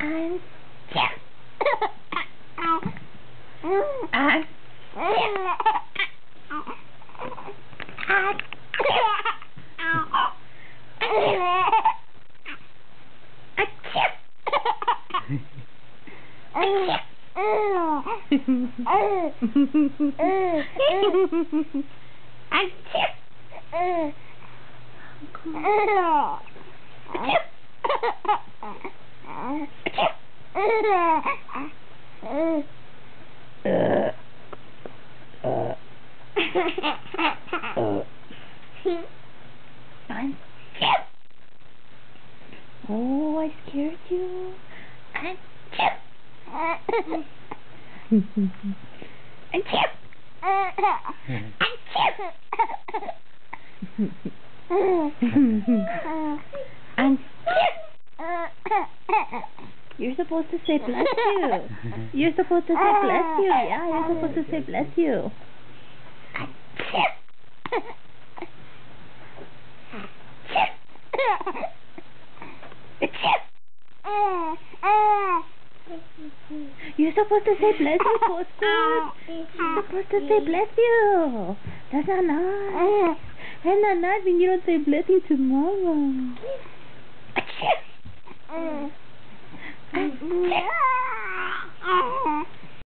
And oh, I scared you. And you're supposed to say bless you. You're supposed to say bless you. Yeah, you're supposed to say bless you. You're supposed to say bless you, Costa. You're supposed to say bless you. That's not nice. That's not nice when you don't say blessing to Mama.